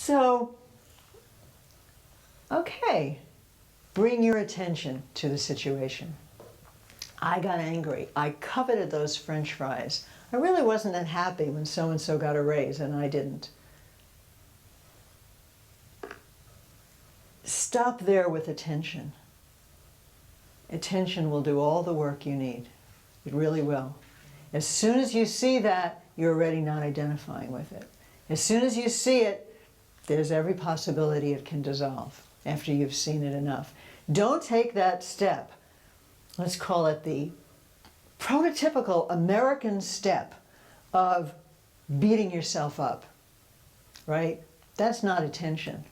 So, okay, bring your attention to the situation. I got angry. I coveted those French fries. I really wasn't that happy when so-and-so got a raise and I didn't. Stop there with attention. Attention will do all the work you need. It really will. As soon as you see that, you're already not identifying with it. As soon as you see it, there's every possibility it can dissolve after you've seen it enough. Don't take that step. Let's call it the prototypical American step of beating yourself up, right? That's not attention.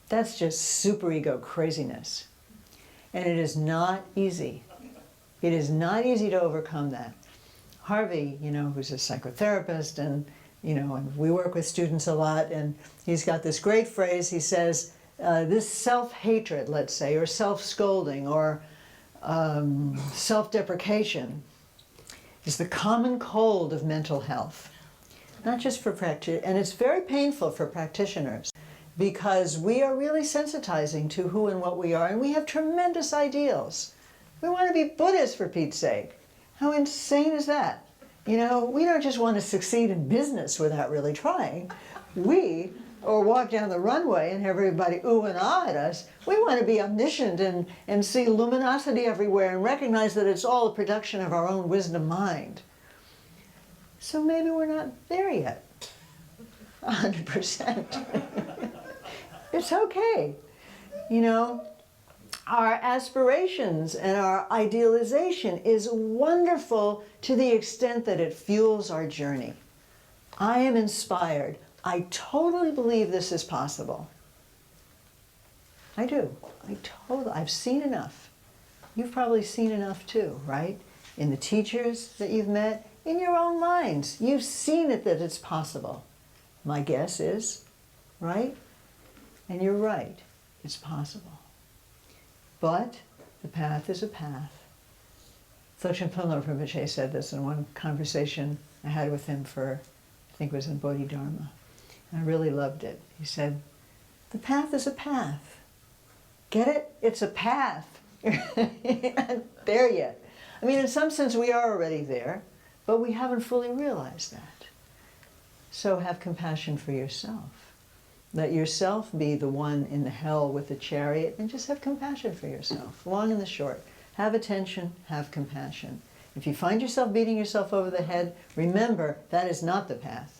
That's just superego craziness. And it is not easy. It is not easy to overcome that. Harvey, who's a psychotherapist, and and we work with students a lot, and he's got this great phrase. He says, this self-hatred, let's say, or self-scolding, or self-deprecation is the common cold of mental health. Not just for practitioners, and it's very painful for practitioners, because we are really sensitizing to who and what we are, and we have tremendous ideals. We want to be Buddhists, for Pete's sake. How insane is that? We don't just want to succeed in business without really trying. Or walk down the runway and have everybody ooh and ah at us. We want to be omniscient and see luminosity everywhere and recognize that it's all a production of our own wisdom mind. So maybe we're not there yet, 100%. It's okay. Our aspirations and our idealization is wonderful to the extent that it fuels our journey. I am inspired. I totally believe this is possible. I do. I've seen enough. You've probably seen enough too, right? In the teachers that you've met, in your own minds. You've seen it that it's possible. My guess is, right? And you're right. It's possible. But the path is a path. Khetsun Sangpo Rinpoche said this in one conversation I had with him for, I think it was in Bodhidharma. I really loved it. He said, the path is a path. Get it? It's a path. You're not there yet. I mean, in some sense, we are already there, but we haven't fully realized that. So have compassion for yourself. Let yourself be the one in the hell with the chariot, and just have compassion for yourself, long and the short. Have attention, have compassion. If you find yourself beating yourself over the head, remember, that is not the path.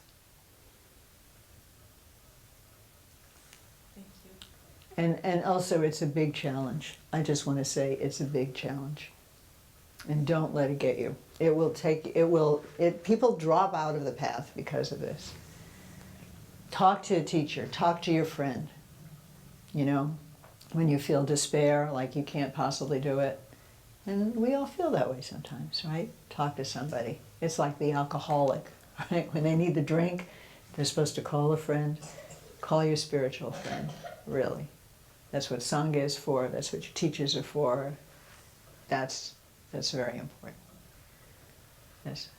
And also, it's a big challenge. I just want to say it's a big challenge. And don't let it get you. People drop out of the path because of this. Talk to a teacher, talk to your friend. When you feel despair, like you can't possibly do it. And we all feel that way sometimes, right? Talk to somebody. It's like the alcoholic, right? When they need the drink, they're supposed to call a friend. Call your spiritual friend, really. That's what Sangha is for. That's what your teachers are for. That's very important. Yes.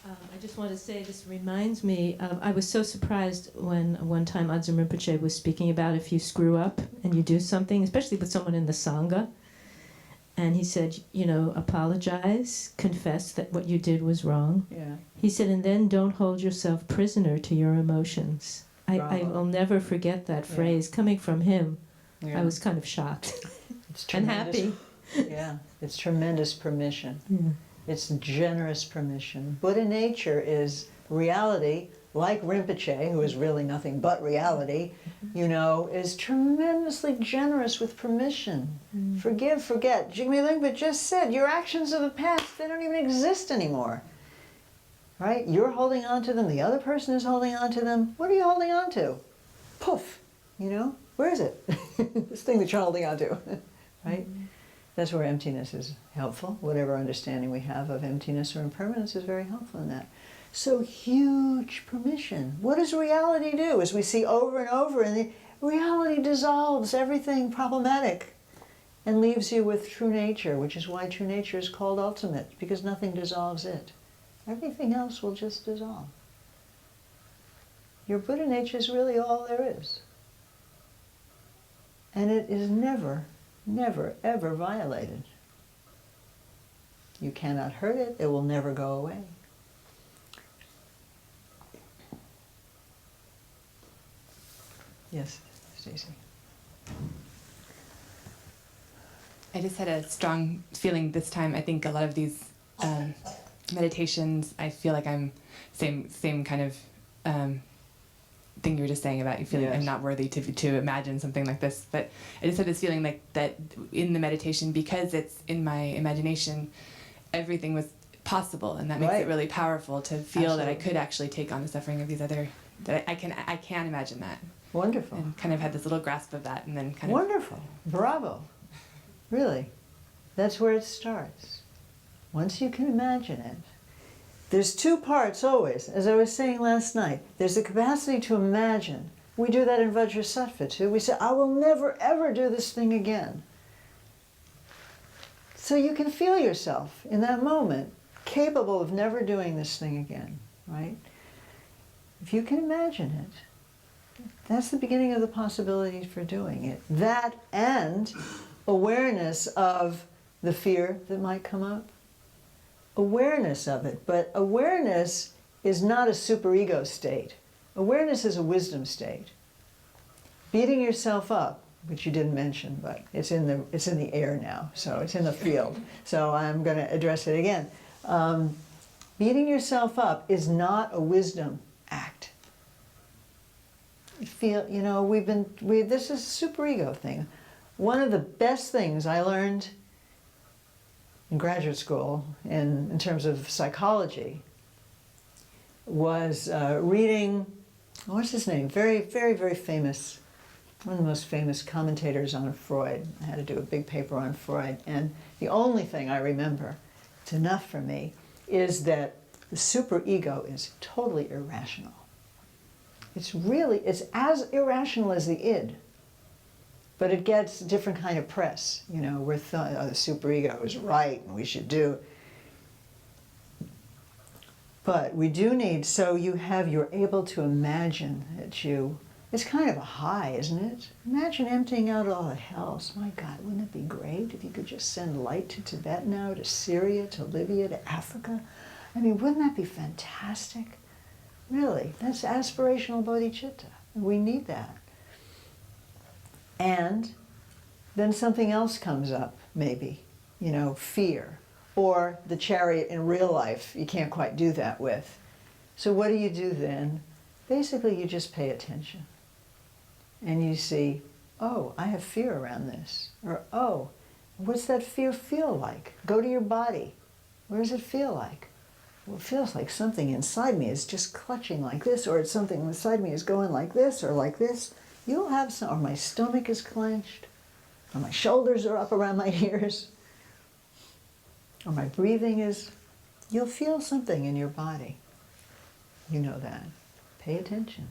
I just want to say, this reminds me, I was so surprised when one time Adzom Rinpoche was speaking about if you screw up and you do something, especially with someone in the Sangha, and he said, apologize, confess that what you did was wrong. Yeah. He said, and then don't hold yourself prisoner to your emotions. I will never forget that phrase coming from him. Yeah. I was kind of shocked It's and tremendous. happy. Yeah, it's tremendous permission. Yeah. It's generous permission. Buddha nature is reality, like Rinpoche, who is really nothing but reality, is tremendously generous with permission. Forgive, forget. Jigme Lingpa just said, your actions of the past, they don't even exist anymore. Right? You're holding on to them, the other person is holding on to them. What are you holding on to? Poof, where is it? This thing that you're holding on to, right? That's where emptiness is helpful. Whatever understanding we have of emptiness or impermanence is very helpful in that. So huge permission. What does reality do? As we see over and over, and the reality dissolves everything problematic and leaves you with true nature, which is why true nature is called ultimate, because nothing dissolves it. Everything else will just dissolve. Your Buddha nature is really all there is. And it is never, never, ever violated. You cannot hurt it. It will never go away. Yes, Stacey. I just had a strong feeling this time. I think a lot of these meditations, I feel like I'm same kind of thing you were just saying about you feeling I'm not worthy to imagine something like this. But I just had this feeling like that in the meditation, because it's in my imagination, everything was possible, and that makes it really powerful to feel that I could actually take on the suffering of these other. That I can imagine that. Wonderful. And kind of had this little grasp of that, and then kind of. Wonderful. Bravo. Really. That's where it starts. Once you can imagine it. There's two parts always, as I was saying last night. There's the capacity to imagine. We do that in Vajrasattva too. We say, I will never ever do this thing again. So you can feel yourself in that moment capable of never doing this thing again, right? If you can imagine it, that's the beginning of the possibilities for doing it. That and awareness of the fear that might come up. Awareness of it, but awareness is not a superego state. Awareness is a wisdom state. Beating yourself up, which you didn't mention, but it's in the air now, so it's in the field. So I'm going to address it again. Beating yourself up is not a wisdom act. This is a superego thing. One of the best things I learned in graduate school in terms of psychology was reading, what's his name? Very, very, very famous, one of the most famous commentators on Freud. I had to do a big paper on Freud, and the only thing I remember, it's enough for me, is that the superego is totally irrational. It's as irrational as the id. But it gets a different kind of press, the superego is right and we should do. But we do need, so you're able to imagine that it's kind of a high, isn't it? Imagine emptying out all the hells. My God, wouldn't it be great if you could just send light to Tibet now, to Syria, to Libya, to Africa? I mean, wouldn't that be fantastic? Really, that's aspirational bodhicitta. We need that. And then something else comes up, maybe, fear. Or the chariot in real life, you can't quite do that with. So what do you do then? Basically, you just pay attention. And you see, oh, I have fear around this. Or, oh, what's that fear feel like? Go to your body. Where does it feel like? Well, it feels like something inside me is just clutching like this, or it's something inside me is going like this, or like this. You'll have some, or my stomach is clenched, or my shoulders are up around my ears, or my breathing is, you'll feel something in your body. You know that. Pay attention.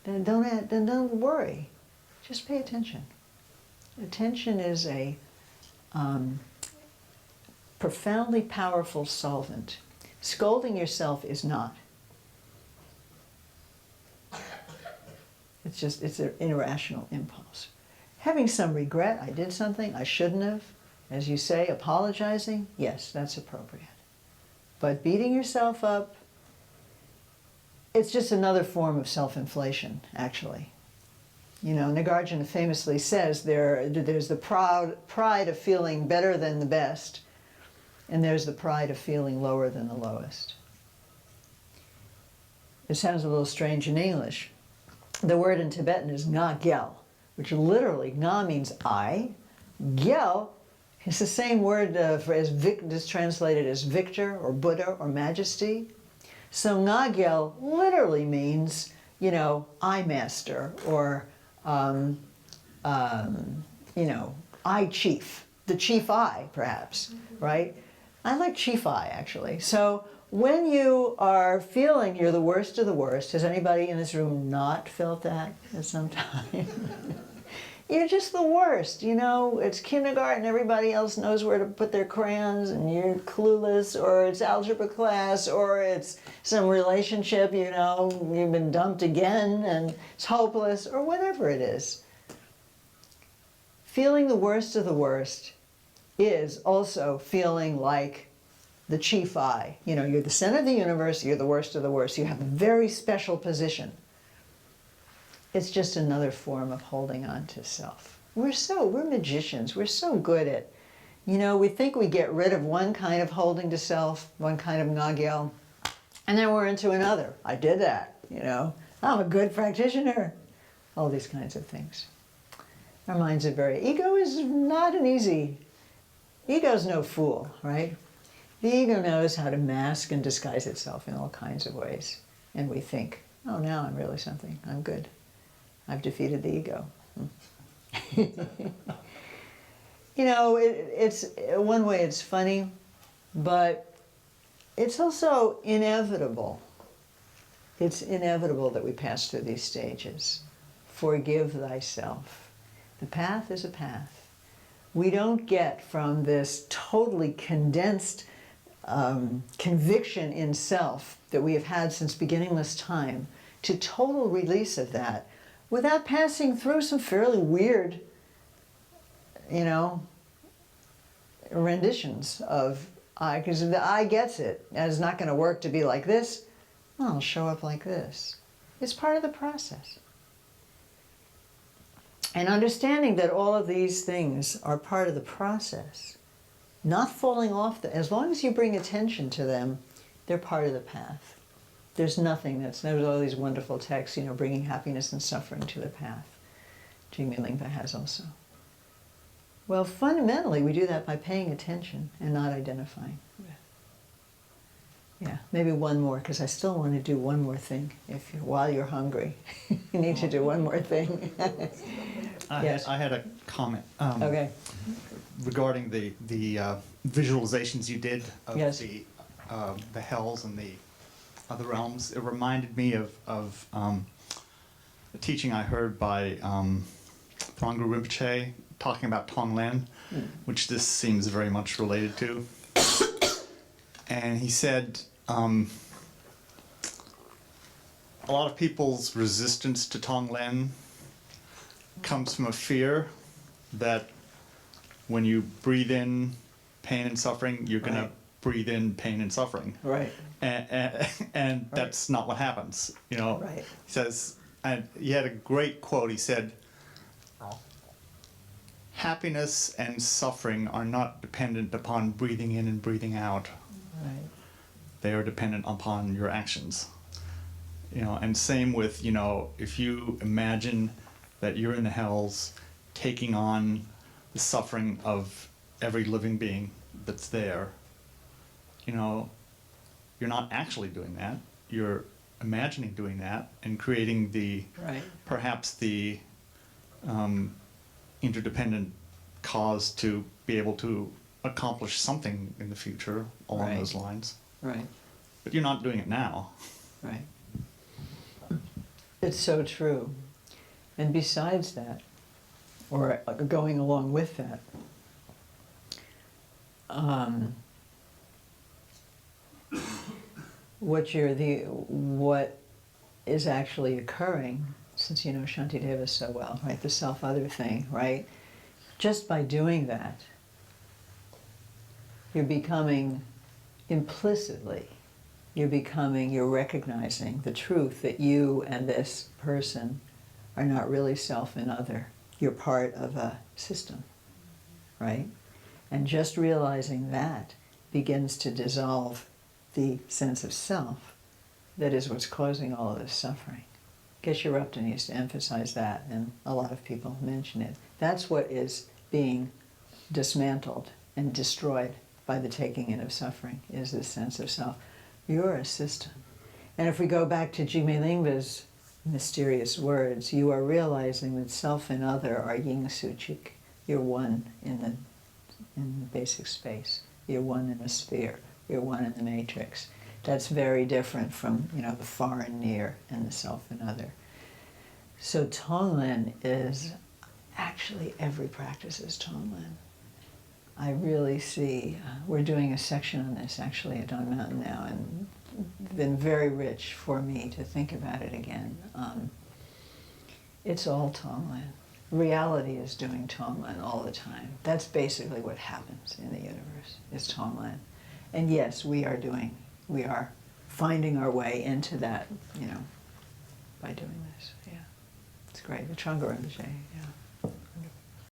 Then don't worry. Just pay attention. Attention is a profoundly powerful solvent. Scolding yourself is not. It's an irrational impulse. Having some regret, I did something I shouldn't have, as you say, apologizing, yes, that's appropriate. But beating yourself up, it's just another form of self-inflation, actually. Nagarjuna famously says there's the pride of feeling better than the best, and there's the pride of feeling lower than the lowest. It sounds a little strange in English. The word in Tibetan is nga gyal, which literally, nga means I. Gyal is the same word is translated as victor or Buddha or majesty. So nga gyal literally means, I master, or, I chief, the chief I, perhaps, right? I like chief I, actually. So when you are feeling you're the worst of the worst, has anybody in this room not felt that at some time? you're just the worst, you know. It's kindergarten, everybody else knows where to put their crayons and you're clueless, or it's algebra class, or it's some relationship, you know, you've been dumped again and it's hopeless, or whatever it is. Feeling the worst of the worst is also feeling like the chief I. You know, you're the center of the universe, you're the worst of the worst. You have a very special position. It's just another form of holding on to self. We're magicians. We're so good at, you know, we think we get rid of one kind of holding to self, one kind of Nagyal, and then we're into another. I did that, you know. I'm a good practitioner. All these kinds of things. Our minds are ego is not an easy, ego's no fool, right? The ego knows how to mask and disguise itself in all kinds of ways. And we think, oh, now I'm really something. I'm good. I've defeated the ego. You know, it's one way it's funny, but it's also inevitable. It's inevitable that we pass through these stages. Forgive thyself. The path is a path. We don't get from this totally condensed conviction in self that we have had since beginningless time to total release of that without passing through some fairly weird, you know, renditions of I, because the I gets it, and it's not going to work to be like this, well, I'll show up like this. It's part of the process. And understanding that all of these things are part of the process, not falling off, as long as you bring attention to them, they're part of the path. There's nothing there's all these wonderful texts, you know, bringing happiness and suffering to the path. Jigme Lingpa has also. Well, fundamentally, we do that by paying attention and not identifying. Yeah, maybe one more, because I still want to do one more thing. While you're hungry, you need to do one more thing. Yes. I had a comment Okay. regarding the visualizations you did of Yes. the hells and the other realms. It reminded me of a teaching I heard by Thongru Rinpoche talking about Tonglen, which this seems very much related to. And he said, a lot of people's resistance to Tonglen comes from a fear that when you breathe in pain and suffering, you're going to breathe in pain and suffering. Right. And that's not what happens, you know. Right. He says, and he had a great quote, he said, happiness and suffering are not dependent upon breathing in and breathing out. Right. They are dependent upon your actions. You know, and same with, you know, if you imagine that you're in the hells taking on the suffering of every living being that's there, you know, you're not actually doing that. You're imagining doing that and creating the, perhaps the interdependent cause to be able to accomplish something in the future along those lines. Right. But you're not doing it now. Right. It's so true. And besides that, or going along with that, what is actually occurring, since you know Shantideva so well, right? The self-other thing, right? Just by doing that, you're becoming implicitly, you're recognizing the truth that you and this person are not really self and other. You're part of a system, right? And just realizing that begins to dissolve the sense of self that is what's causing all of this suffering. Geshe Rabten needs to emphasize that, and a lot of people mention it. That's what is being dismantled and destroyed by the taking in of suffering, is this sense of self. You're a system. And if we go back to Jigme Lingpa's mysterious words, you are realizing that self and other are yin suchik. You're one in the basic space. You're one in the sphere. You're one in the matrix. That's very different from, you know, the far and near and the self and other. So Tonglen is actually every practice is Tonglen. I really see, we're doing a section on this actually at Dawn Mountain now, and it's been very rich for me to think about it again. It's all Tonglen. Reality is doing Tonglen all the time. That's basically what happens in the universe, is Tonglen. And yes, we are finding our way into that, by doing this. Yeah, it's great. The Trungpa Rinpoche, yeah.